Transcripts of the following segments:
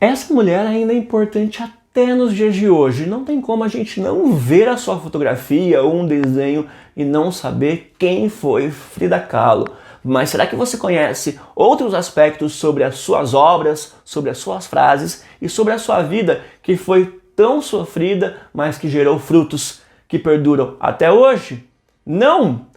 Essa mulher ainda é importante até nos dias de hoje. Não tem como a gente não ver a sua fotografia ou um desenho e não saber quem foi Frida Kahlo. Mas será que você conhece outros aspectos sobre as suas obras, sobre as suas frases e sobre a sua vida que foi tão sofrida, mas que gerou frutos que perduram até hoje? Não?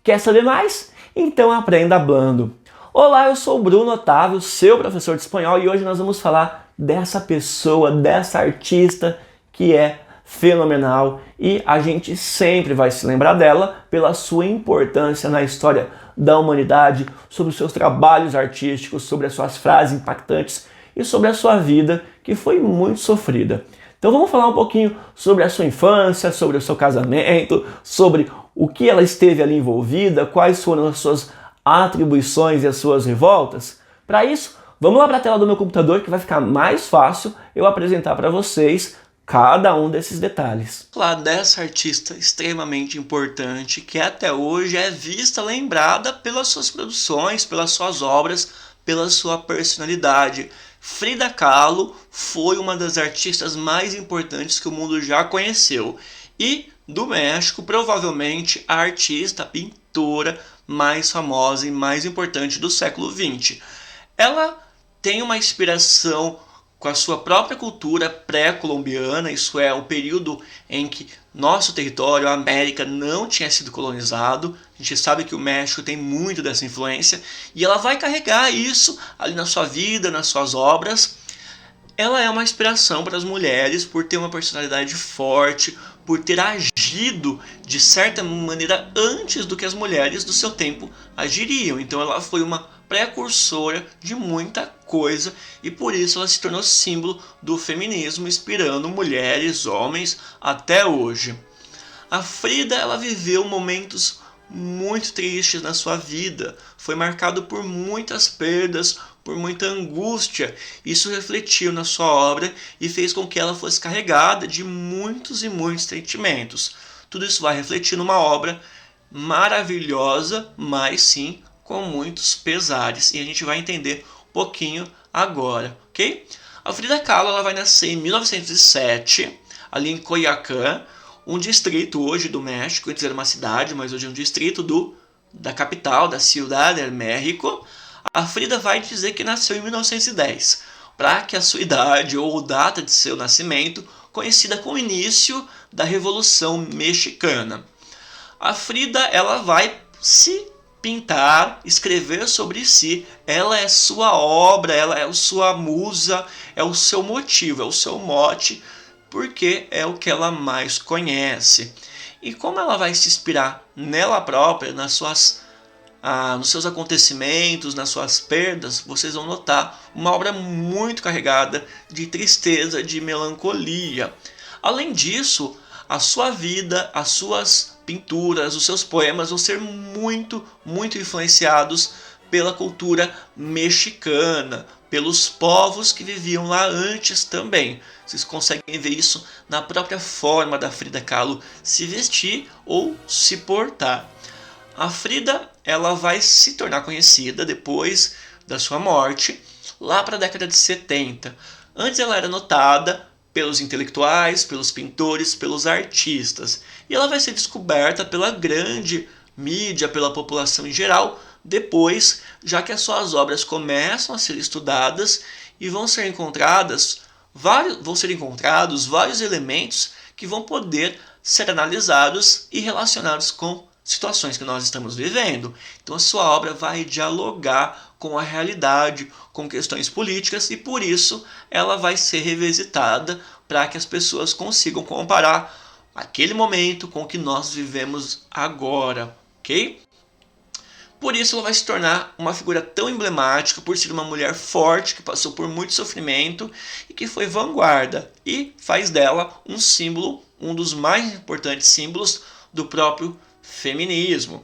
Quer saber mais? Então aprenda hablando. Olá, eu sou o Bruno Otávio, seu professor de espanhol, e hoje nós vamos falar dessa pessoa, dessa artista que é fenomenal e a gente sempre vai se lembrar dela pela sua importância na história da humanidade, sobre os seus trabalhos artísticos, sobre as suas frases impactantes e sobre a sua vida que foi muito sofrida. Então vamos falar um pouquinho sobre a sua infância, sobre o seu casamento, sobre o que ela esteve ali envolvida, quais foram as suas atribuições e as suas revoltas. Para isso, vamos lá para a tela do meu computador que vai ficar mais fácil eu apresentar para vocês cada um desses detalhes. Falar dessa artista extremamente importante que até hoje é vista, lembrada pelas suas produções, pelas suas obras, pela sua personalidade. Frida Kahlo foi uma das artistas mais importantes que o mundo já conheceu e do México, provavelmente a artista, a pintora mais famosa e mais importante do século XX. Ela tem uma inspiração com a sua própria cultura pré-colombiana, isso é, o período em que nosso território, a América, não tinha sido colonizado. A gente sabe que o México tem muito dessa influência e ela vai carregar isso ali na sua vida, nas suas obras. Ela é uma inspiração para as mulheres por ter uma personalidade forte, por ter agido de certa maneira antes do que as mulheres do seu tempo agiriam. Então ela foi uma precursora de muita coisa e por isso ela se tornou símbolo do feminismo, inspirando mulheres, homens até hoje. A Frida, ela viveu momentos muito tristes na sua vida, foi marcado por muitas perdas, por muita angústia. Isso refletiu na sua obra e fez com que ela fosse carregada de muitos e muitos sentimentos. Tudo isso vai refletir numa obra maravilhosa, mas sim com muitos pesares, e a gente vai entender um pouquinho agora, ok? A Frida Kahlo, ela vai nascer em 1907, ali em Coyoacán, um distrito hoje do México. Antes era uma cidade, mas hoje é um distrito da capital, da Ciudad de México. A Frida vai dizer que nasceu em 1910, para que a sua idade ou data de seu nascimento coincida com o início da Revolução Mexicana. A Frida, ela vai se pintar, escrever sobre si. Ela é sua obra, ela é sua musa, é o seu motivo, é o seu mote, porque é o que ela mais conhece. E como ela vai se inspirar nela própria, nos seus acontecimentos, nas suas perdas, vocês vão notar uma obra muito carregada de tristeza, de melancolia. Além disso, a sua vida, as suas pinturas, os seus poemas vão ser muito, muito influenciados pela cultura mexicana, pelos povos que viviam lá antes também. Vocês conseguem ver isso na própria forma da Frida Kahlo se vestir ou se portar. A Frida, ela vai se tornar conhecida depois da sua morte, lá para a década de 70. Antes ela era notada pelos intelectuais, pelos pintores, pelos artistas. E ela vai ser descoberta pela grande mídia, pela população em geral, depois, já que as suas obras começam a ser estudadas e vão ser encontrados vários elementos que vão poder ser analisados e relacionados com situações que nós estamos vivendo. Então a sua obra vai dialogar com a realidade, com questões políticas, e por isso ela vai ser revisitada para que as pessoas consigam comparar aquele momento com o que nós vivemos agora, ok? Por isso ela vai se tornar uma figura tão emblemática, por ser uma mulher forte, que passou por muito sofrimento e que foi vanguarda, e faz dela um símbolo, um dos mais importantes símbolos do próprio feminismo.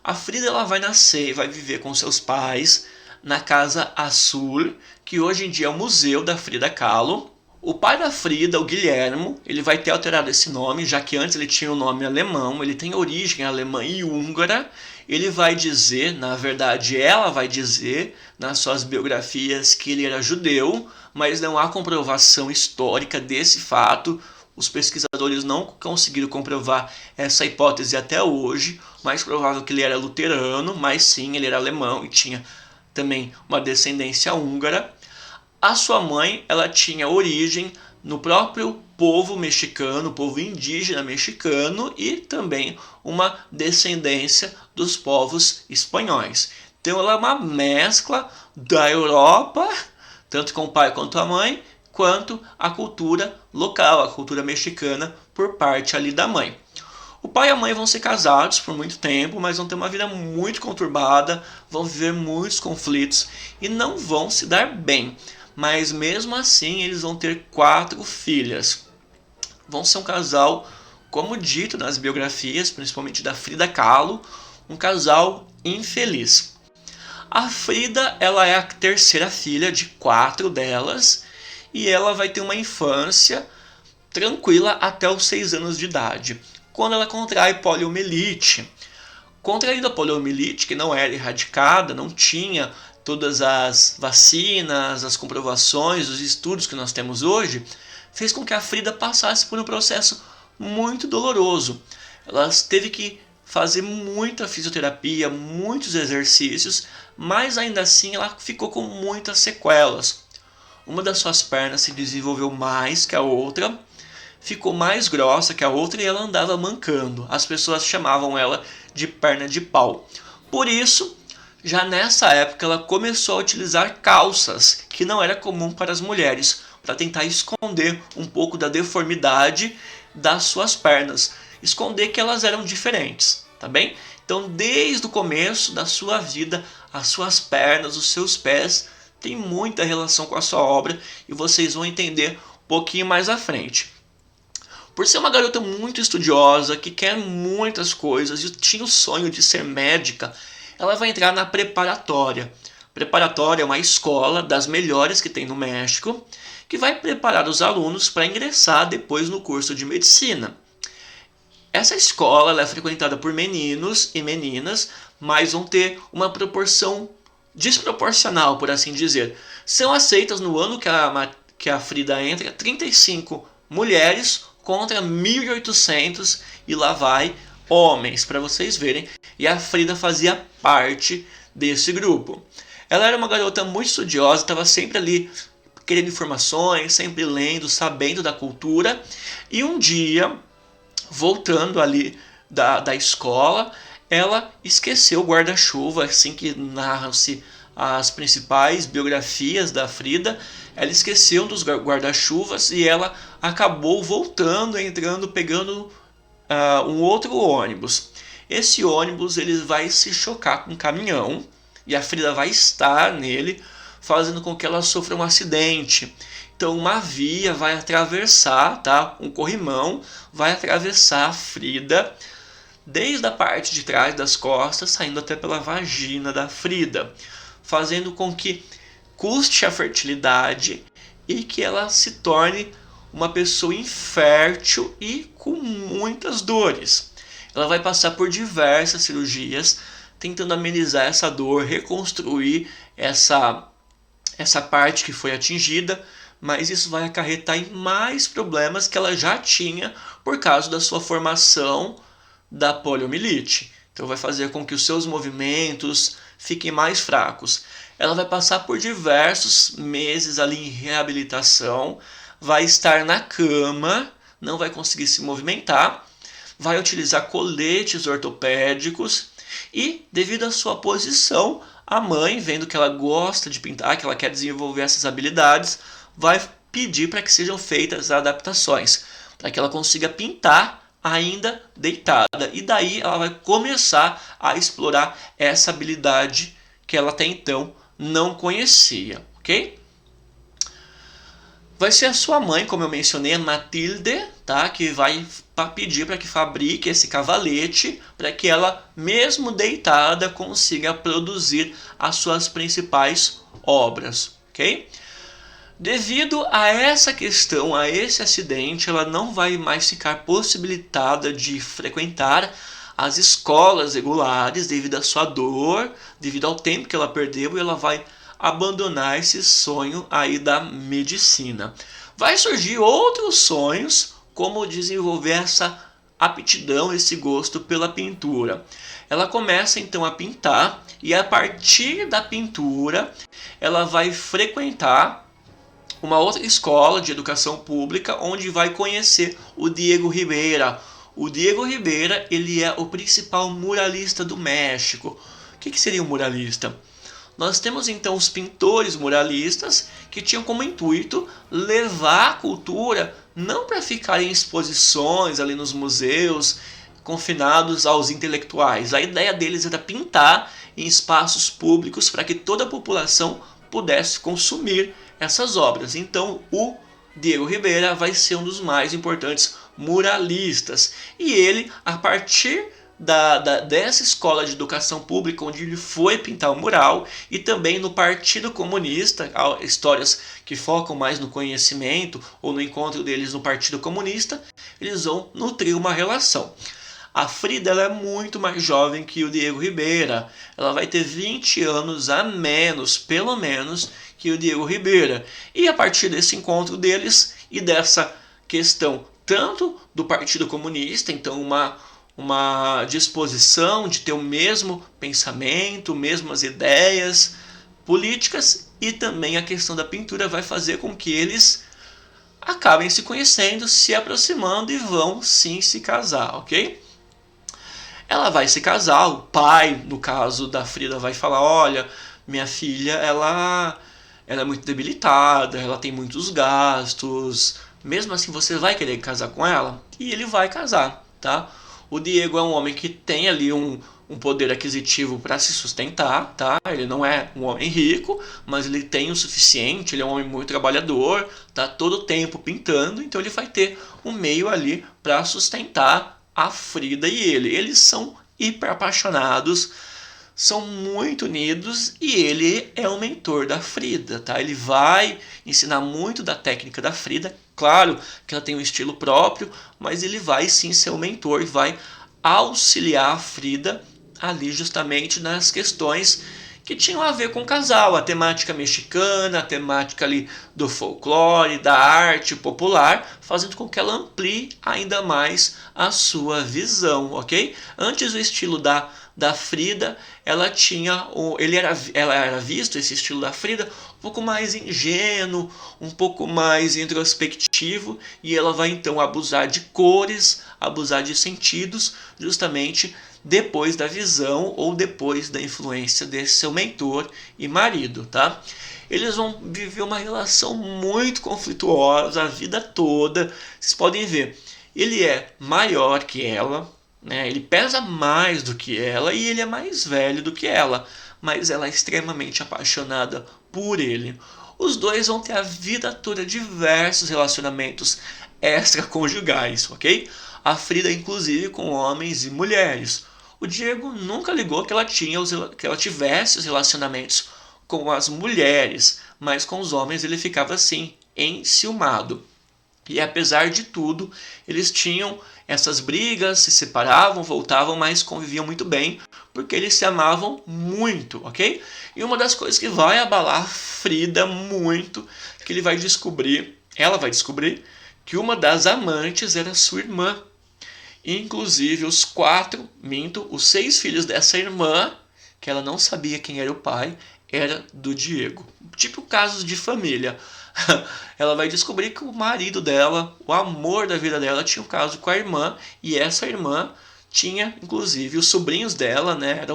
A Frida, ela vai nascer e vai viver com seus pais na Casa Azul, que hoje em dia é o Museu da Frida Kahlo. O pai da Frida, o Guilhermo, ele vai ter alterado esse nome, já que antes ele tinha o nome alemão, ele tem origem alemã e húngara, Ele vai dizer, na verdade ela vai dizer nas suas biografias que ele era judeu, mas não há comprovação histórica desse fato. Os pesquisadores não conseguiram comprovar essa hipótese até hoje. Mais provável que ele era luterano, mas sim, ele era alemão e tinha também uma descendência húngara. A sua mãe, ela tinha origem no próprio povo mexicano, povo indígena mexicano, e também uma descendência dos povos espanhóis. Então ela é uma mescla da Europa, tanto com o pai quanto a mãe, quanto a cultura local, a cultura mexicana por parte ali da mãe. O pai e a mãe vão ser casados por muito tempo, mas vão ter uma vida muito conturbada, vão viver muitos conflitos e não vão se dar bem. Mas mesmo assim eles vão ter 4 filhas. Vão ser um casal, como dito nas biografias, principalmente da Frida Kahlo, um casal infeliz. A Frida, ela é a terceira filha de 4 delas e ela vai ter uma infância tranquila até os 6 anos de idade, quando ela contrai poliomielite. Contraindo a poliomielite, que não era erradicada, não tinha todas as vacinas, as comprovações, os estudos que nós temos hoje, fez com que a Frida passasse por um processo muito doloroso. Ela teve que fazer muita fisioterapia, muitos exercícios, mas ainda assim ela ficou com muitas sequelas. Uma das suas pernas se desenvolveu mais que a outra, ficou mais grossa que a outra e ela andava mancando. As pessoas chamavam ela de perna de pau. Por isso, já nessa época ela começou a utilizar calças, que não era comum para as mulheres, para tentar esconder um pouco da deformidade das suas pernas, esconder que elas eram diferentes, tá bem? Então, desde o começo da sua vida, as suas pernas, os seus pés têm muita relação com a sua obra e vocês vão entender um pouquinho mais à frente. Por ser uma garota muito estudiosa, que quer muitas coisas e tinha o sonho de ser médica, ela vai entrar na preparatória. Preparatória é uma escola das melhores que tem no México, que vai preparar os alunos para ingressar depois no curso de medicina. Essa escola é frequentada por meninos e meninas, mas vão ter uma proporção desproporcional, por assim dizer. São aceitas no ano que a Frida entra 35 mulheres contra 1.800 e lá vai homens, para vocês verem. E a Frida fazia parte desse grupo. Ela era uma garota muito estudiosa, estava sempre ali querendo informações, sempre lendo, sabendo da cultura. E um dia, voltando ali da escola, ela esqueceu o guarda-chuva, assim que narram-se as principais biografias da Frida. Ela esqueceu dos guarda-chuvas e ela acabou voltando, entrando, pegando um outro ônibus. Esse ônibus ele vai se chocar com um caminhão e a Frida vai estar nele, fazendo com que ela sofra um acidente. Então uma via vai atravessar, tá? Um corrimão vai atravessar a Frida desde a parte de trás das costas, saindo até pela vagina da Frida, fazendo com que custe a fertilidade e que ela se torne uma pessoa infértil e com muitas dores. Ela vai passar por diversas cirurgias, tentando amenizar essa dor, reconstruir essa parte que foi atingida, mas isso vai acarretar em mais problemas que ela já tinha por causa da sua formação da poliomielite. Então vai fazer com que os seus movimentos fiquem mais fracos. Ela vai passar por diversos meses ali em reabilitação, vai estar na cama, não vai conseguir se movimentar, vai utilizar coletes ortopédicos e, devido à sua posição, a mãe, vendo que ela gosta de pintar, que ela quer desenvolver essas habilidades, vai pedir para que sejam feitas adaptações, para que ela consiga pintar ainda deitada. E daí ela vai começar a explorar essa habilidade que ela até então não conhecia, ok? Vai ser a sua mãe, como eu mencionei, a Matilde, tá? Que vai pedir para que fabrique esse cavalete, para que ela, mesmo deitada, consiga produzir as suas principais obras, ok? Devido a essa questão, a esse acidente, ela não vai mais ficar possibilitada de frequentar as escolas regulares devido à sua dor, devido ao tempo que ela perdeu, e ela vai abandonar esse sonho aí da medicina. Vai surgir outros sonhos, como desenvolver essa aptidão, esse gosto pela pintura. Ela começa então a pintar, e a partir da pintura ela vai frequentar uma outra escola de educação pública, onde vai conhecer o Diego Rivera. O Diego Rivera, ele é o principal muralista do México. O que seria um muralista? Nós temos então os pintores muralistas, que tinham como intuito levar a cultura não para ficar em exposições ali nos museus, confinados aos intelectuais. A ideia deles era pintar em espaços públicos para que toda a população pudesse consumir essas obras. Então o Diego Rivera vai ser um dos mais importantes muralistas. E ele, a partir dessa escola de educação pública, onde ele foi pintar o mural, e também no Partido Comunista, histórias que focam mais no conhecimento ou no encontro deles no Partido Comunista, eles vão nutrir uma relação. A Frida, ela é muito mais jovem que o Diego Rivera. Ela vai ter 20 anos a menos, pelo menos, que o Diego Rivera. E a partir desse encontro deles e dessa questão tanto do Partido Comunista, então uma disposição de ter o mesmo pensamento, mesmas ideias políticas, e também a questão da pintura vai fazer com que eles acabem se conhecendo, se aproximando e vão sim se casar, ok? Ela vai se casar, o pai, no caso da Frida, vai falar: olha, minha filha, ela é muito debilitada, ela tem muitos gastos, mesmo assim você vai querer casar com ela? E ele vai casar, tá? O Diego é um homem que tem ali um poder aquisitivo para se sustentar, tá? Ele não é um homem rico, mas ele tem o suficiente, ele é um homem muito trabalhador, tá todo o tempo pintando, então ele vai ter um meio ali para sustentar a Frida e ele. Eles são hiper apaixonados, são muito unidos, e ele é o mentor da Frida, tá? Ele vai ensinar muito da técnica da Frida. Claro que ela tem um estilo próprio, mas ele vai sim ser o mentor e vai auxiliar a Frida ali justamente nas questões que tinham a ver com o casal, a temática mexicana, a temática ali do folclore, da arte popular, fazendo com que ela amplie ainda mais a sua visão, ok? Antes, o estilo da Frida, ela era visto, esse estilo da Frida, um pouco mais ingênuo, um pouco mais introspectivo, e ela vai então abusar de cores, abusar de sentidos, justamente depois da visão ou depois da influência desse seu mentor e marido, tá? Eles vão viver uma relação muito conflituosa a vida toda. Vocês podem ver, ele é maior que ela, né? Ele pesa mais do que ela e ele é mais velho do que ela, mas ela é extremamente apaixonada por ele. Os dois vão ter a vida toda diversos relacionamentos extraconjugais, ok? A Frida, inclusive, com homens e mulheres. O Diego nunca ligou que ela tivesse os relacionamentos com as mulheres, mas com os homens ele ficava assim, enciumado. E apesar de tudo, eles tinham essas brigas, se separavam, voltavam, mas conviviam muito bem, porque eles se amavam muito, ok? E uma das coisas que vai abalar Frida muito, que ela vai descobrir, que uma das amantes era sua irmã. Inclusive os 6 filhos dessa irmã, que ela não sabia quem era o pai, era do Diego. Tipo casos de família. Ela vai descobrir que o marido dela, o amor da vida dela, tinha um caso com a irmã, e essa irmã tinha, inclusive, os sobrinhos dela, né,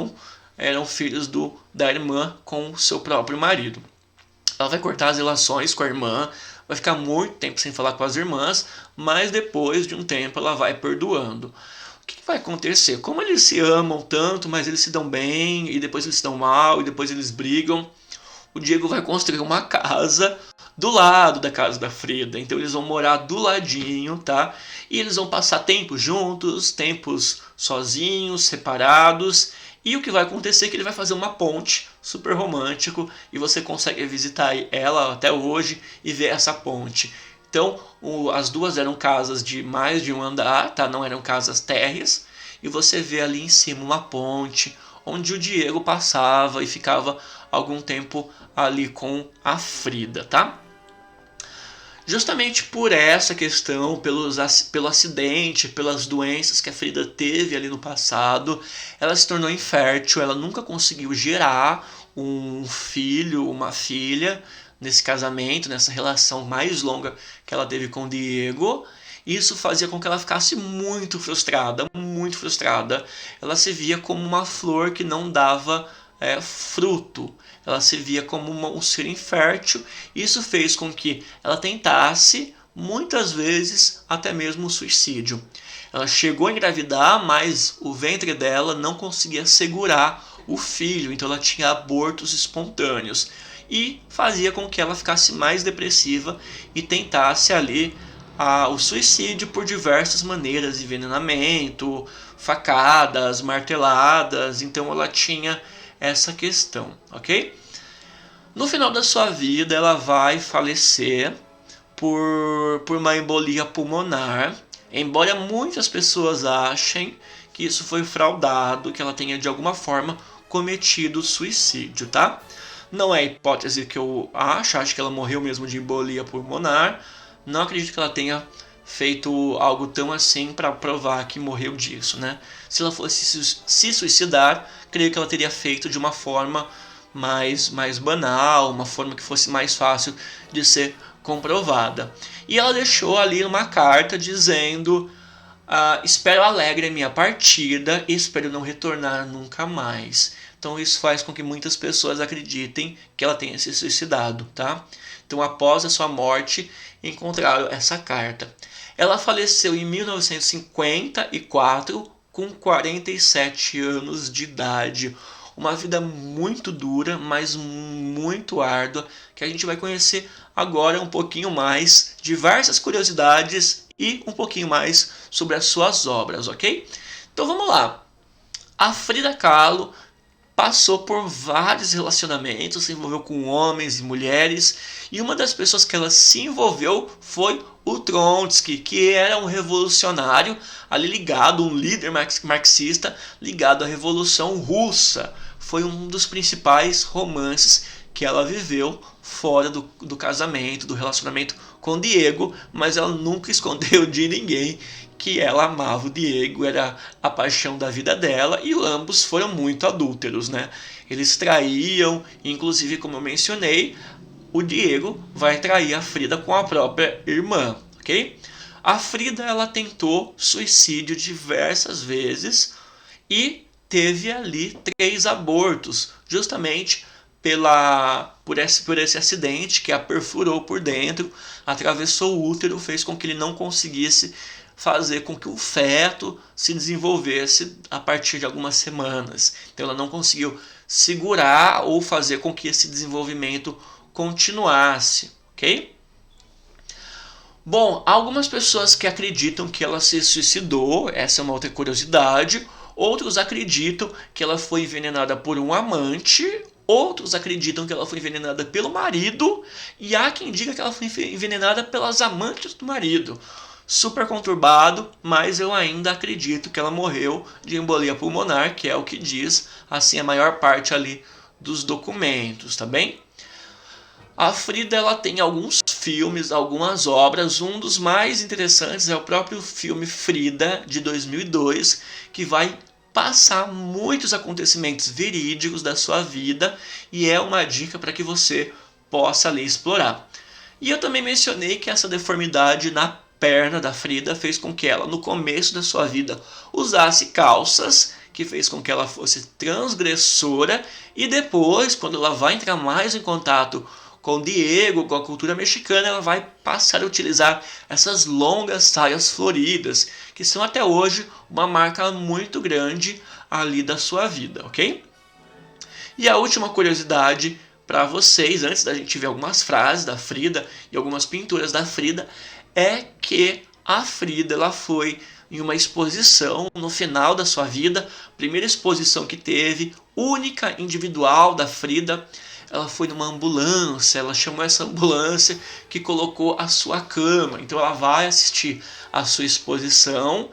eram filhos da irmã com o seu próprio marido. Ela vai cortar as relações com a irmã, vai ficar muito tempo sem falar com as irmãs, mas depois de um tempo ela vai perdoando. O que vai acontecer? Como eles se amam tanto, mas eles se dão bem, e depois eles se dão mal, e depois eles brigam, o Diego vai construir uma casa do lado da casa da Frida. Então eles vão morar do ladinho, tá? E eles vão passar tempos juntos, tempos sozinhos, separados. E o que vai acontecer é que ele vai fazer uma ponte super romântico, e você consegue visitar ela até hoje e ver essa ponte. Então, as duas eram casas de mais de um andar, tá? Não eram casas térreas. e você vê ali em cima uma ponte onde o Diego passava e ficava algum tempo ali com a Frida, tá? Justamente por essa questão, pelo acidente, pelas doenças que a Frida teve ali no passado, ela se tornou infértil, ela nunca conseguiu gerar um filho, uma filha, nesse casamento, nessa relação mais longa que ela teve com o Diego. Isso fazia com que ela ficasse muito frustrada, muito frustrada. Ela se via como uma flor que não dava fruto. Ela se via como um ser infértil. Isso fez com que ela tentasse, muitas vezes, até mesmo o suicídio. Ela chegou a engravidar, mas o ventre dela não conseguia segurar o filho, então ela tinha abortos espontâneos. E fazia com que ela ficasse mais depressiva e tentasse ali o suicídio por diversas maneiras, envenenamento, facadas, marteladas. Então ela tinha essa questão, ok? No final da sua vida ela vai falecer por uma embolia pulmonar, embora muitas pessoas achem que isso foi fraudado, que ela tenha de alguma forma cometido suicídio, tá? Não é a hipótese que eu acho que ela morreu mesmo de embolia pulmonar. Não acredito que ela tenha feito algo tão assim para provar que morreu disso, né? Se ela fosse se suicidar, creio que ela teria feito de uma forma mais banal, uma forma que fosse mais fácil de ser comprovada. E ela deixou ali uma carta dizendo: espero alegre a minha partida e espero não retornar nunca mais. Então isso faz com que muitas pessoas acreditem que ela tenha se suicidado, tá? Então após a sua morte encontraram essa carta. Ela faleceu em 1954 com 47 anos de idade. Uma vida muito dura, mas muito árdua, que a gente vai conhecer agora um pouquinho mais, diversas curiosidades e um pouquinho mais sobre as suas obras, ok? Então vamos lá. A Frida Kahlo passou por vários relacionamentos, se envolveu com homens e mulheres, e uma das pessoas que ela se envolveu foi o Trotsky, que era um revolucionário ali ligado, um líder marxista ligado à Revolução Russa. Foi um dos principais romances que ela viveu fora do casamento, do relacionamento com Diego, mas ela nunca escondeu de ninguém que ela amava o Diego, era a paixão da vida dela, e ambos foram muito adúlteros, né? Eles traíam, inclusive, como eu mencionei, o Diego vai trair a Frida com a própria irmã, ok? A Frida, ela tentou suicídio diversas vezes e teve ali 3 abortos, justamente por esse acidente que a perfurou por dentro, atravessou o útero, fez com que ele não conseguisse fazer com que o feto se desenvolvesse a partir de algumas semanas. Então ela não conseguiu segurar ou fazer com que esse desenvolvimento continuasse, ok? Bom, há algumas pessoas que acreditam que ela se suicidou, essa é uma outra curiosidade. Outros acreditam que ela foi envenenada por um amante. Outros acreditam que ela foi envenenada pelo marido. E há quem diga que ela foi envenenada pelas amantes do marido. Super conturbado, mas eu ainda acredito que ela morreu de embolia pulmonar, que é o que diz assim a maior parte ali dos documentos, tá bem? A Frida, ela tem alguns filmes, algumas obras. Um dos mais interessantes é o próprio filme Frida, de 2002, que vai passar muitos acontecimentos verídicos da sua vida e é uma dica para que você possa ali explorar. E eu também mencionei que essa deformidade na perna da Frida fez com que ela, no começo da sua vida, usasse calças, que fez com que ela fosse transgressora, e depois, quando ela vai entrar mais em contato com Diego, com a cultura mexicana, ela vai passar a utilizar essas longas saias floridas, que são até hoje uma marca muito grande ali da sua vida, ok? E a última curiosidade para vocês, antes da gente ver algumas frases da Frida e algumas pinturas da Frida, é que a Frida, ela foi em uma exposição no final da sua vida, primeira exposição que teve, única, individual da Frida. Ela foi numa ambulância, ela chamou essa ambulância que colocou a sua cama. Então ela vai assistir a sua exposição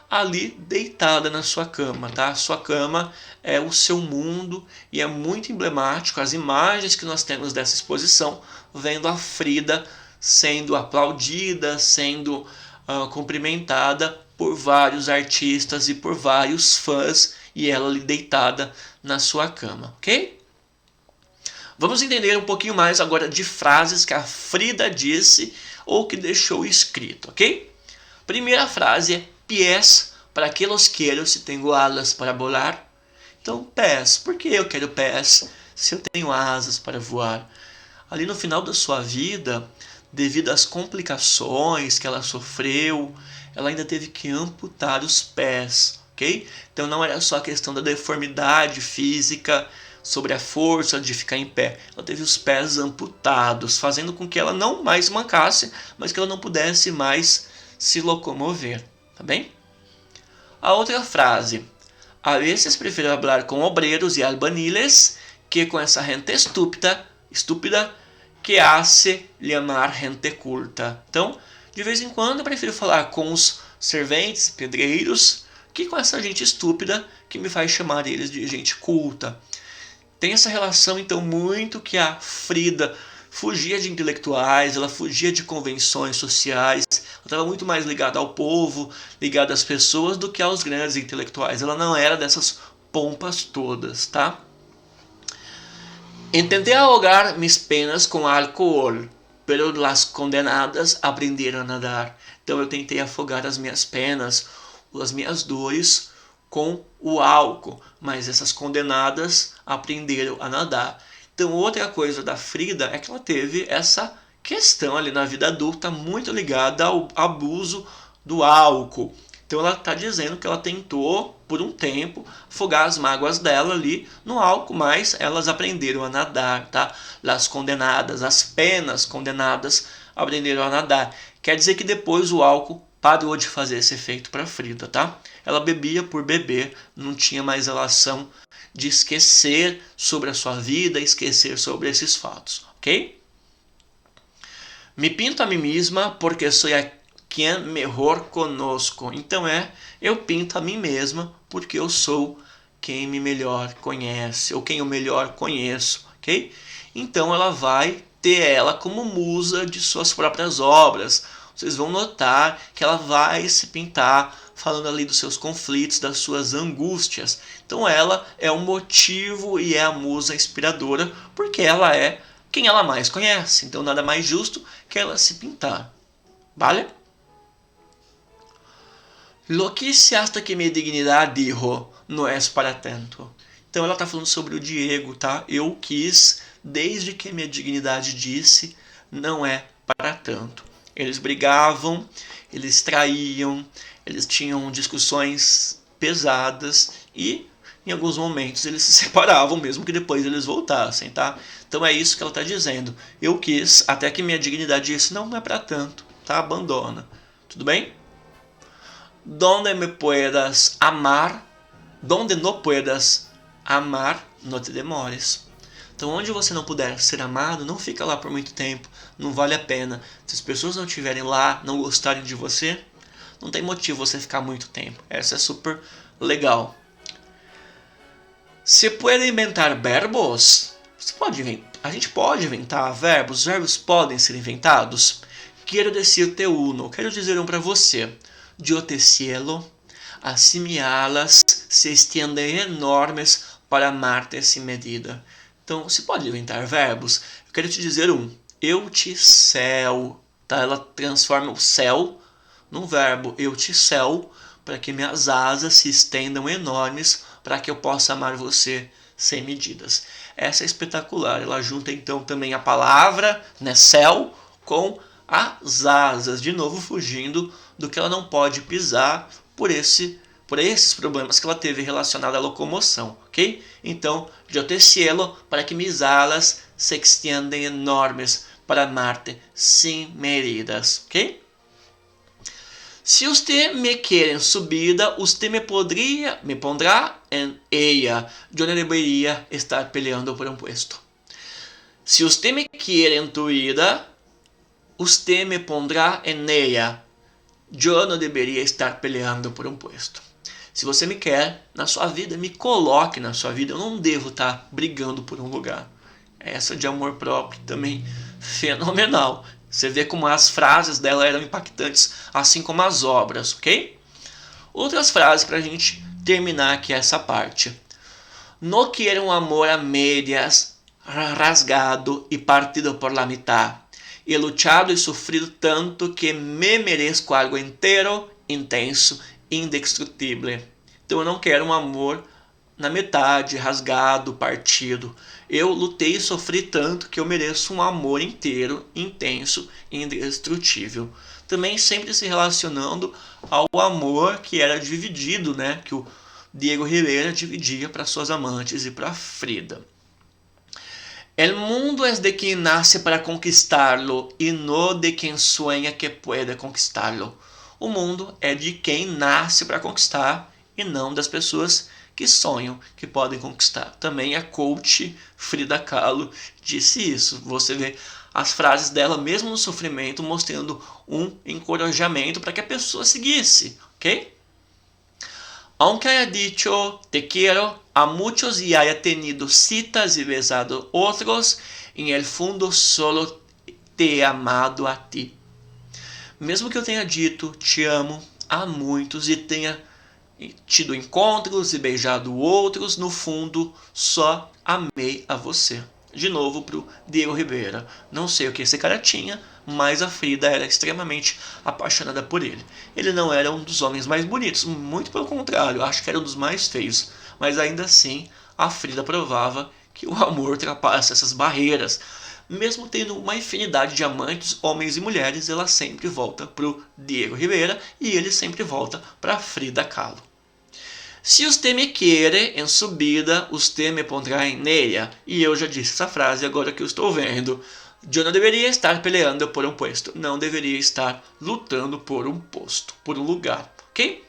ali deitada na sua cama, tá? Sua cama é o seu mundo e é muito emblemático as imagens que nós temos dessa exposição, vendo a Frida sendo aplaudida, sendo cumprimentada por vários artistas e por vários fãs, e ela ali deitada na sua cama, ok? Vamos entender um pouquinho mais agora de frases que a Frida disse ou que deixou escrito, ok? Primeira frase é pies, para que los quiero se tengo alas para volar? Então, pés, por que eu quero pés se eu tenho asas para voar? Ali no final da sua vida, devido às complicações que ela sofreu, ela ainda teve que amputar os pés, ok? Então não era só a questão da deformidade física sobre a força de ficar em pé. Ela teve os pés amputados, fazendo com que ela não mais mancasse, mas que ela não pudesse mais se locomover, tá bem? A outra frase, a veces prefiro hablar com obreiros e albaniles que com essa gente estúpida que hace llamar gente culta. Então, de vez em quando eu prefiro falar com os serventes, pedreiros, que com essa gente estúpida que me faz chamar eles de gente culta. Tem essa relação então muito que a Frida fugia de intelectuais, ela fugia de convenções sociais, ela estava muito mais ligada ao povo, ligada às pessoas do que aos grandes intelectuais. Ela não era dessas pompas todas, tá? Intenté ahogar mis penas com álcool, pero las condenadas aprenderam a nadar. Então eu tentei afogar as minhas penas, as minhas dores com o álcool, mas essas condenadas aprenderam a nadar. Então outra coisa da Frida é que ela teve essa questão ali na vida adulta muito ligada ao abuso do álcool. Então ela está dizendo que ela tentou, por um tempo, afogar as mágoas dela ali no álcool, mas elas aprenderam a nadar, tá? As condenadas, as penas condenadas aprenderam a nadar. Quer dizer que depois o álcool parou de fazer esse efeito para Frida, tá? Ela bebia por beber, não tinha mais relação de esquecer sobre a sua vida, esquecer sobre esses fatos, ok? Me pinto a mim mesma porque sou a quem melhor conosco. Então eu pinto a mim mesma porque eu sou quem me melhor conhece, ou quem eu melhor conheço, ok? Então ela vai ter ela como musa de suas próprias obras. Vocês vão notar que ela vai se pintar falando ali dos seus conflitos, das suas angústias. Então ela é o motivo e é a musa inspiradora, porque ela é quem ela mais conhece. Então nada mais justo que ela se pintar. Vale? Lo quise hasta que mi dignidad dijo, no es para tanto. Então ela está falando sobre o Diego, tá? Eu quis, desde que minha dignidade disse, não é para tanto. Eles brigavam, eles traíam, eles tinham discussões pesadas e em alguns momentos eles se separavam, mesmo que depois eles voltassem, tá? Então é isso que ela está dizendo. Eu quis, até que minha dignidade disse, não é para tanto, tá? Abandona. Tudo bem? Donde me puedas amar, donde no puedas amar, no te demores. Então, onde você não puder ser amado, não fica lá por muito tempo, não vale a pena. Se as pessoas não estiverem lá, não gostarem de você, não tem motivo você ficar muito tempo. Essa é super legal. Se pode inventar verbos? A gente pode inventar verbos, os verbos podem ser inventados. Quero decirte uno, quero dizer um para você. Yo te cielo, assim mi alas se extienden enormes para amarte sem medida. Então, se pode inventar verbos. Eu quero te dizer um. Eu te céu. Tá? Ela transforma o céu num verbo. Eu te céu, para que minhas asas se estendam enormes, para que eu possa amar você sem medidas. Essa é espetacular. Ela junta então também a palavra, né, céu, com as asas. De novo, fugindo do que ela não pode pisar por esses problemas que ela teve relacionados à locomoção, ok? Então, yo te cielo para que mis alas se extiendem enormes para amarte sem medidas, ok? Se usted me quer em subida, usted me pondrá em ella. Yo no debería estar peleando por um puesto. Se usted me quer em tu vida, usted me pondrá en ella. Eu não deveria estar peleando por um puesto. Se você me quer na sua vida, me coloque na sua vida. Eu não devo estar brigando por um lugar. Essa de amor próprio também fenomenal. Você vê como as frases dela eram impactantes, assim como as obras, ok? Outras frases para a gente terminar aqui essa parte. No quiero un amor a medias, rasgado y partido por la mitad. He luchado y sufrido tanto que me merezco algo inteiro, intenso, indestrutível. Então eu não quero um amor na metade, rasgado, partido. Eu lutei e sofri tanto que eu mereço um amor inteiro, intenso e indestrutível. Também sempre se relacionando ao amor que era dividido, né? Que o Diego Rivera dividia para suas amantes e para Frida. El mundo es de quien nace para conquistarlo y no de quien sueña que puede conquistarlo. O mundo é de quem nasce para conquistar e não das pessoas que sonham que podem conquistar. Também a coach Frida Kahlo disse isso. Você vê as frases dela, mesmo no sofrimento, mostrando um encorajamento para que a pessoa seguisse, ok? Aunque haya dicho te quiero a muchos y haya tenido citas y besado otros, en el fondo solo te he amado a ti. Mesmo que eu tenha dito te amo a muitos e tenha tido encontros e beijado outros, no fundo só amei a você. De novo pro Diego Rivera. Não sei o que esse cara tinha, mas a Frida era extremamente apaixonada por ele. Ele não era um dos homens mais bonitos, muito pelo contrário, acho que era um dos mais feios. Mas ainda assim, a Frida provava que o amor ultrapassa essas barreiras. Mesmo tendo uma infinidade de amantes, homens e mulheres, ela sempre volta pro Diego Rivera e ele sempre volta para Frida Kahlo. Se usted me quiere em su vida, usted me pondrá en ella. E eu já disse essa frase agora que eu estou vendo. Eu não deveria estar peleando por um posto. Não deveria estar lutando por um posto, por um lugar, ok?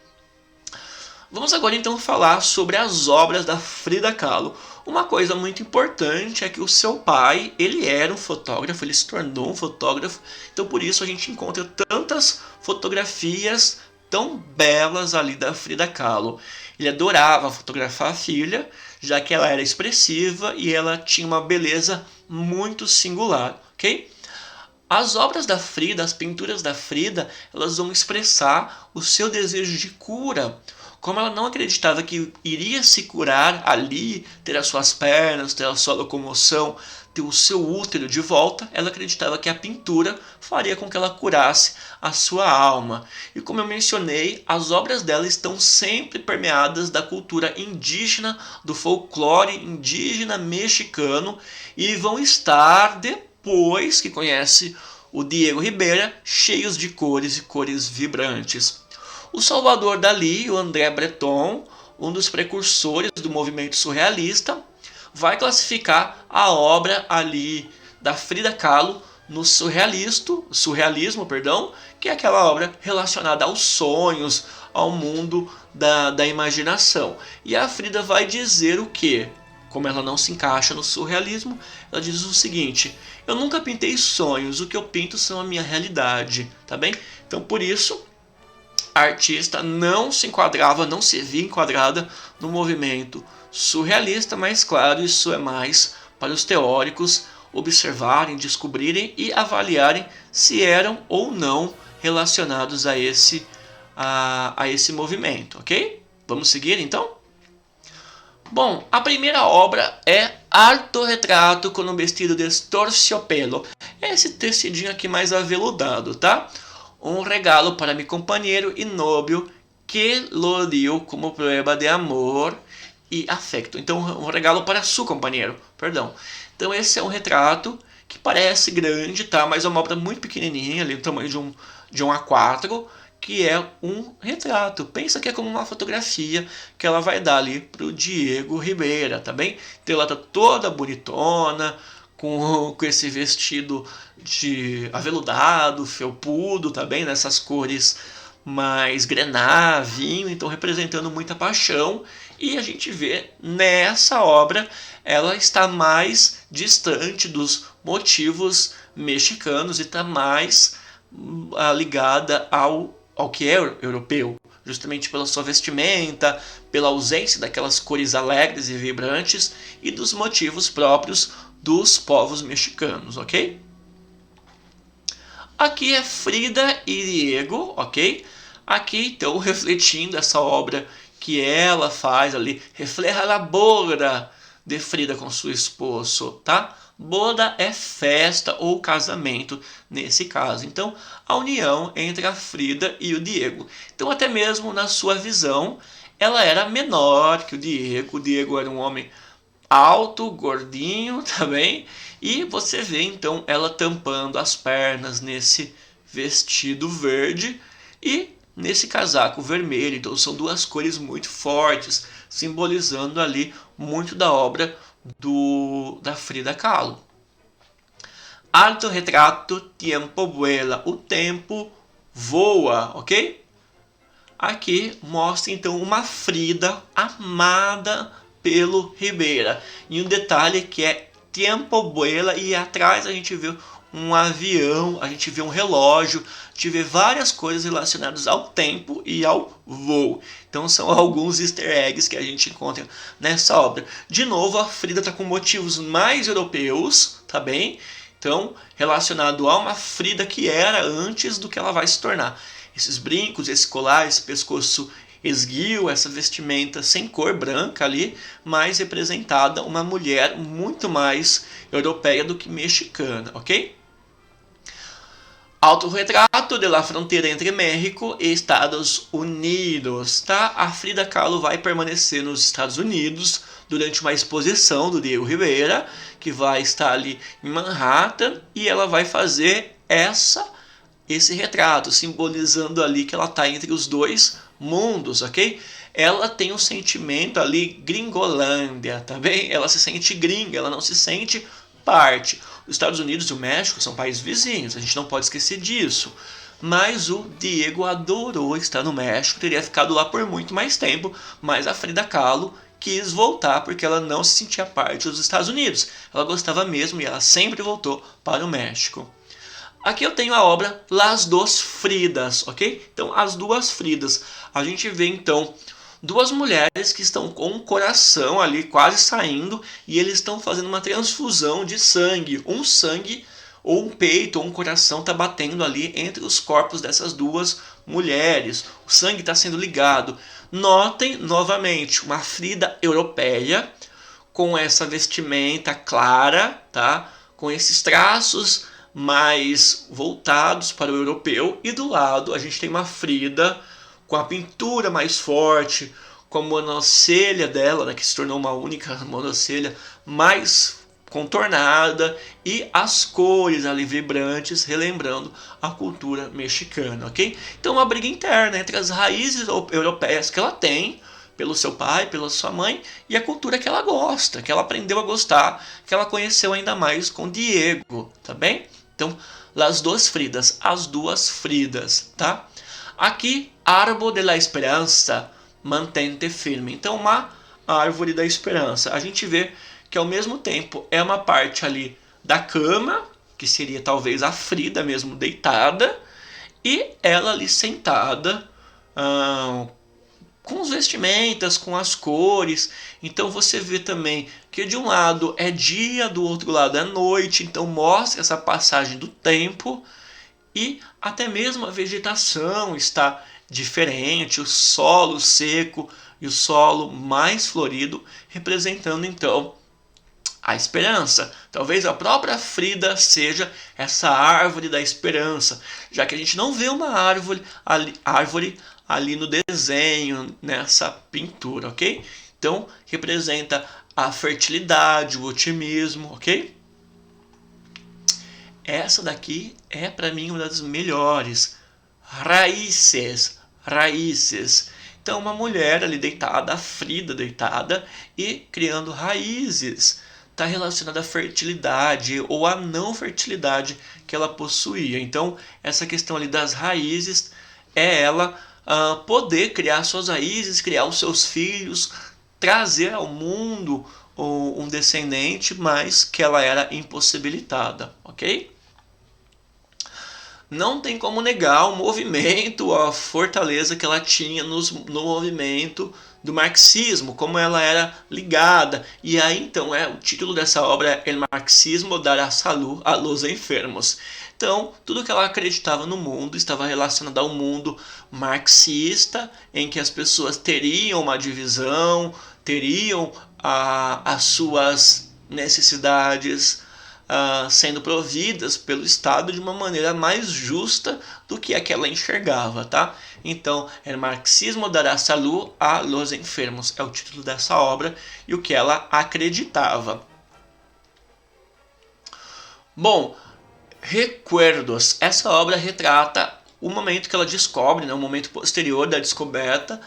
Vamos agora então falar sobre as obras da Frida Kahlo. Uma coisa muito importante é que o seu pai, ele era um fotógrafo, ele se tornou um fotógrafo. Então por isso a gente encontra tantas fotografias tão belas ali da Frida Kahlo. Ele adorava fotografar a filha, já que ela era expressiva e ela tinha uma beleza muito singular, ok? As obras da Frida, as pinturas da Frida, elas vão expressar o seu desejo de cura. Como ela não acreditava que iria se curar ali, ter as suas pernas, ter a sua locomoção, ter o seu útero de volta, ela acreditava que a pintura faria com que ela curasse a sua alma. E como eu mencionei, as obras dela estão sempre permeadas da cultura indígena, do folclore indígena mexicano, e vão estar, depois que conhece o Diego Rivera, cheios de cores e cores vibrantes. O Salvador Dalí e o André Breton, um dos precursores do movimento surrealista, vai classificar a obra ali da Frida Kahlo no surrealismo, que é aquela obra relacionada aos sonhos, ao mundo da imaginação. E a Frida vai dizer o quê? Como ela não se encaixa no surrealismo, ela diz o seguinte: eu nunca pintei sonhos, o que eu pinto são a minha realidade, tá bem? Então por isso a artista não se enquadrava, não se via enquadrada no movimento surrealista, mas claro, isso é mais para os teóricos observarem, descobrirem e avaliarem se eram ou não relacionados a esse movimento, ok? Vamos seguir então? Bom, a primeira obra é Autorretrato com um vestido de terciopelo. É esse tecidinho aqui mais aveludado, tá? Um regalo para mi companheiro e novio que lo dio como prueba de amor e afecto. Então, um regalo para seu companheiro, perdão. Então, esse é um retrato que parece grande, tá? Mas é uma obra muito pequenininha, ali, do tamanho de um A4, que é um retrato. Pensa que é como uma fotografia que ela vai dar ali pro Diego Rivera, tá bem? Então, ela tá toda bonitona, com esse vestido de aveludado, felpudo, tá bem? Nessas cores mais grená, vinho, então representando muita paixão. E a gente vê nessa obra, ela está mais distante dos motivos mexicanos e está mais ligada ao que é europeu, justamente pela sua vestimenta, pela ausência daquelas cores alegres e vibrantes e dos motivos próprios dos povos mexicanos, ok? Aqui é Frida e Diego, ok? Aqui então refletindo essa obra que ela faz ali, refleja a boda de Frida com seu esposo, tá? Boda é festa ou casamento nesse caso. Então, a união entre a Frida e o Diego. Então, até mesmo na sua visão, ela era menor que o Diego. O Diego era um homem alto, gordinho também. E você vê então ela tampando as pernas nesse vestido verde e nesse casaco vermelho. Então são duas cores muito fortes, simbolizando ali muito da obra da Frida Kahlo. Autorretrato, Tiempo Vuela, o tempo voa, ok? Aqui mostra então uma Frida amada pelo Ribera. E um detalhe que é Tiempo Vuela, e atrás a gente vê um avião, a gente vê um relógio, a gente vê várias coisas relacionadas ao tempo e ao voo. Então são alguns easter eggs que a gente encontra nessa obra. De novo, a Frida está com motivos mais europeus, tá bem? Então, relacionado a uma Frida que era antes do que ela vai se tornar. Esses brincos, esse colar, esse pescoço esguio, essa vestimenta sem cor branca ali, mas representada uma mulher muito mais europeia do que mexicana, ok? Autorretrato de la fronteira entre México e Estados Unidos, tá? A Frida Kahlo vai permanecer nos Estados Unidos durante uma exposição do Diego Rivera, que vai estar ali em Manhattan, e ela vai fazer esse retrato, simbolizando ali que ela está entre os dois mundos, ok? Ela tem um sentimento ali gringolândia, tá bem? Ela se sente gringa, ela não se sente parte. Os Estados Unidos e o México são países vizinhos, a gente não pode esquecer disso. Mas o Diego adorou estar no México, teria ficado lá por muito mais tempo, mas a Frida Kahlo quis voltar porque ela não se sentia parte dos Estados Unidos. Ela gostava mesmo e ela sempre voltou para o México. Aqui eu tenho a obra Las Dos Fridas, ok? Então, as duas Fridas. A gente vê, então, duas mulheres que estão com o coração ali quase saindo e eles estão fazendo uma transfusão de sangue. Um sangue, ou um peito, ou um coração está batendo ali entre os corpos dessas duas mulheres. O sangue está sendo ligado. Notem, novamente, uma Frida europeia com essa vestimenta clara, tá? Com esses traços mais voltados para o europeu, e do lado a gente tem uma Frida com a pintura mais forte, com a monocelha dela, né, que se tornou uma única monocelha mais contornada, e as cores ali vibrantes, relembrando a cultura mexicana, ok? Então uma briga interna entre as raízes europeias que ela tem, pelo seu pai, pela sua mãe, e a cultura que ela gosta, que ela aprendeu a gostar, que ela conheceu ainda mais com Diego, tá bem? Então, as duas Fridas, tá? Aqui, Árbol de la Esperança, mantente firme. Então, uma árvore da esperança. A gente vê que ao mesmo tempo é uma parte ali da cama, que seria talvez a Frida mesmo deitada, e ela ali sentada, com as vestimentas, com as cores. Então você vê também que de um lado é dia, do outro lado é noite, então mostra essa passagem do tempo, e até mesmo a vegetação está diferente, o solo seco e o solo mais florido, representando então a esperança. Talvez a própria Frida seja essa árvore da esperança, já que a gente não vê uma árvore ali no desenho, nessa pintura, ok? Então, representa a fertilidade, o otimismo, ok? Essa daqui é, para mim, uma das melhores. Raízes. Então, uma mulher ali deitada, a Frida deitada, e criando raízes. Está relacionada à fertilidade ou à não fertilidade que ela possuía. Então, essa questão ali das raízes é ela poder criar suas raízes, criar os seus filhos, trazer ao mundo um descendente, mas que ela era impossibilitada, ok? não tem como negar o movimento, a fortaleza que ela tinha no movimento do marxismo, como ela era ligada. E aí então o título dessa obra é El Marxismo dará salud a los enfermos. Então, tudo que ela acreditava no mundo estava relacionado ao mundo marxista, em que as pessoas teriam uma divisão, teriam as suas necessidades sendo providas pelo Estado de uma maneira mais justa do que a que ela enxergava, tá? Então, El Marxismo dará salud a los enfermos é o título dessa obra e o que ela acreditava. Bom, Recuerdos. Essa obra retrata o momento que ela descobre, né, o momento posterior da descoberta,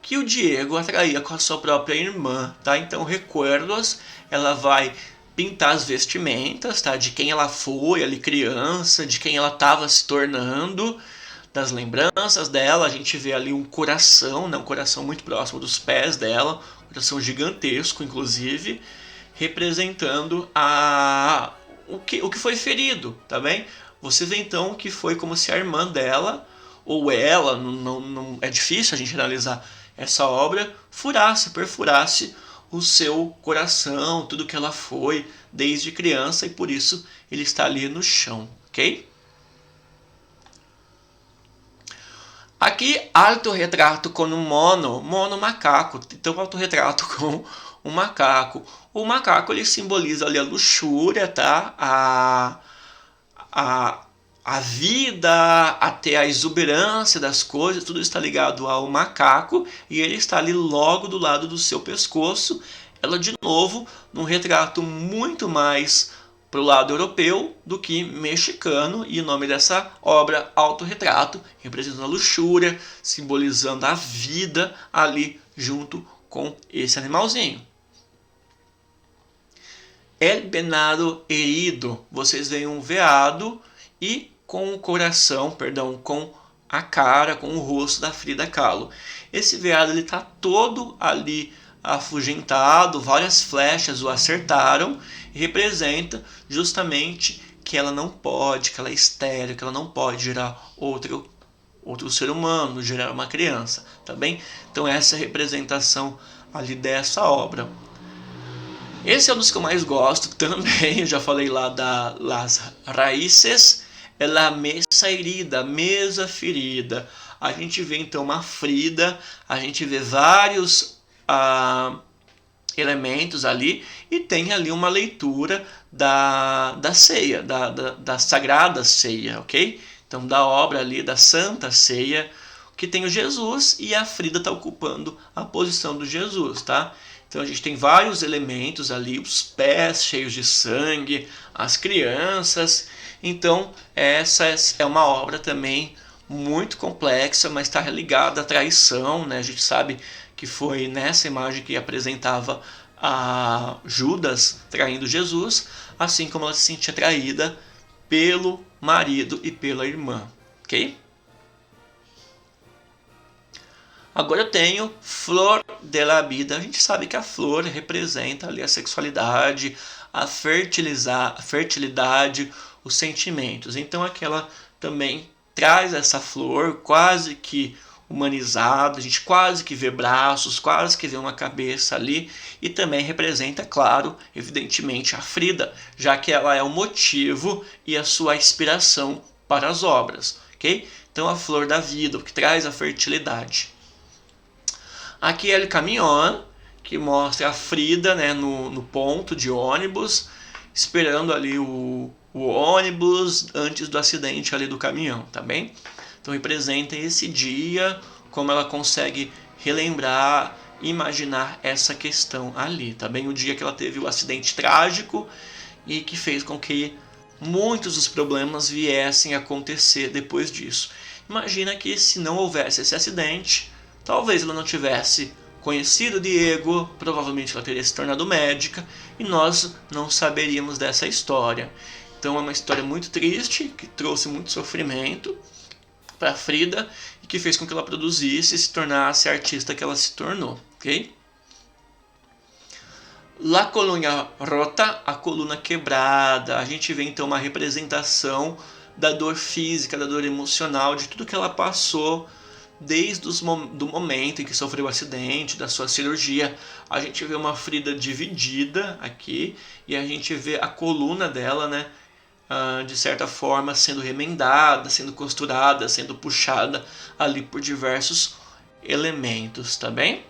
que o Diego atraía com a sua própria irmã, tá? Então, Recuerdos, ela vai pintar as vestimentas, tá? De quem ela foi ali criança, de quem ela estava se tornando, das lembranças dela. A gente vê ali um coração, né? Um coração muito próximo dos pés dela, um coração gigantesco, inclusive, representando o que foi ferido, tá bem? Você vê então que foi como se a irmã dela, ou ela, não é difícil a gente analisar essa obra, perfurasse o seu coração, tudo que ela foi desde criança, e por isso ele está ali no chão, ok? Aqui, autorretrato com um mono macaco. Então, autorretrato com um macaco. O macaco ele simboliza ali a luxúria, tá? A vida, até a exuberância das coisas, tudo está ligado ao macaco, e ele está ali logo do lado do seu pescoço. Ela, de novo, num retrato muito mais para o lado europeu do que mexicano, e o nome dessa obra, Autorretrato, representando a luxúria, simbolizando a vida ali junto com esse animalzinho. El venado herido, vocês veem um veado e com o coração, com a cara, com o rosto da Frida Kahlo. Esse veado ele está todo ali afugentado, várias flechas o acertaram, e representa justamente que ela não pode, que ela é estéril, que ela não pode gerar outro ser humano, gerar uma criança, tá bem? Então essa é a representação ali dessa obra. Esse é um dos que eu mais gosto também, eu já falei lá das raízes, é la mesa herida, mesa ferida. A gente vê então uma Frida, a gente vê vários elementos ali, e tem ali uma leitura da ceia, da sagrada ceia, ok? Então da obra ali da Santa Ceia, que tem o Jesus, e a Frida está ocupando a posição do Jesus, tá? Então a gente tem vários elementos ali, os pés cheios de sangue, as crianças. Então essa é uma obra também muito complexa, mas está ligada à traição, né? A gente sabe que foi nessa imagem que apresentava a Judas traindo Jesus, assim como ela se sentia traída pelo marido e pela irmã, ok? Agora eu tenho Flor de la Vida. A gente sabe que a flor representa ali a sexualidade, a fertilidade, os sentimentos. Então aqui ela também traz essa flor quase que humanizada, a gente quase que vê braços, quase que vê uma cabeça ali, e também representa, claro, evidentemente a Frida, já que ela é o motivo e a sua inspiração para as obras, ok? Então a flor da vida, o que traz a fertilidade. Aqui é El Camión, que mostra a Frida, né, no ponto de ônibus, esperando ali o ônibus antes do acidente ali do caminhão, tá bem? Então representa esse dia, como ela consegue relembrar, imaginar essa questão ali, tá bem? O dia que ela teve o acidente trágico e que fez com que muitos dos problemas viessem a acontecer depois disso. Imagina que se não houvesse esse acidente, talvez ela não tivesse conhecido Diego, provavelmente ela teria se tornado médica e nós não saberíamos dessa história. Então é uma história muito triste, que trouxe muito sofrimento para Frida e que fez com que ela produzisse e se tornasse a artista que ela se tornou, ok? La coluna rota, a coluna quebrada. A gente vê então uma representação da dor física, da dor emocional, de tudo que ela passou desde do momento em que sofreu o acidente, da sua cirurgia. A gente vê uma Frida dividida aqui e a gente vê a coluna dela, né, de certa forma sendo remendada, sendo costurada, sendo puxada ali por diversos elementos, tá bem?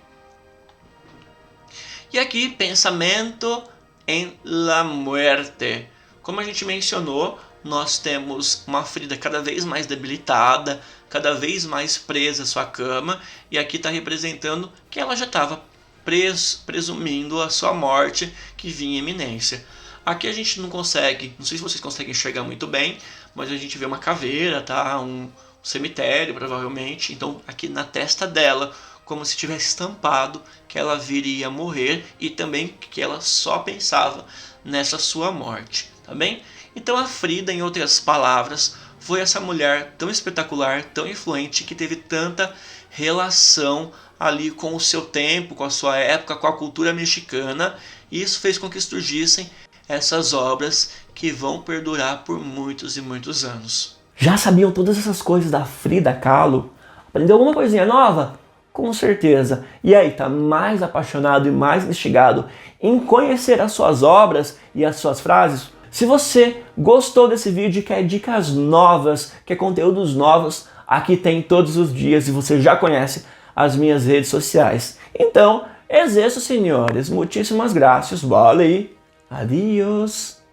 E aqui, pensamento em la muerte. Como a gente mencionou, nós temos uma Frida cada vez mais debilitada, cada vez mais presa à sua cama, e aqui está representando que ela já estava presumindo a sua morte que vinha em iminência. Aqui a gente não consegue, não sei se vocês conseguem enxergar muito bem, mas a gente vê uma caveira, tá? Um cemitério provavelmente, então aqui na testa dela, como se tivesse estampado que ela viria a morrer e também que ela só pensava nessa sua morte, tá bem? Então a Frida, em outras palavras, foi essa mulher tão espetacular, tão influente, que teve tanta relação ali com o seu tempo, com a sua época, com a cultura mexicana, e isso fez com que surgissem essas obras que vão perdurar por muitos e muitos anos. Já sabiam todas essas coisas da Frida Kahlo? Aprendeu alguma coisinha nova? Com certeza. E aí, tá mais apaixonado e mais instigado em conhecer as suas obras e as suas frases? Se você gostou desse vídeo e quer dicas novas, quer conteúdos novos, aqui tem todos os dias e você já conhece as minhas redes sociais. Então, es eso, senhores. Muitíssimas graças. Vale. Adiós.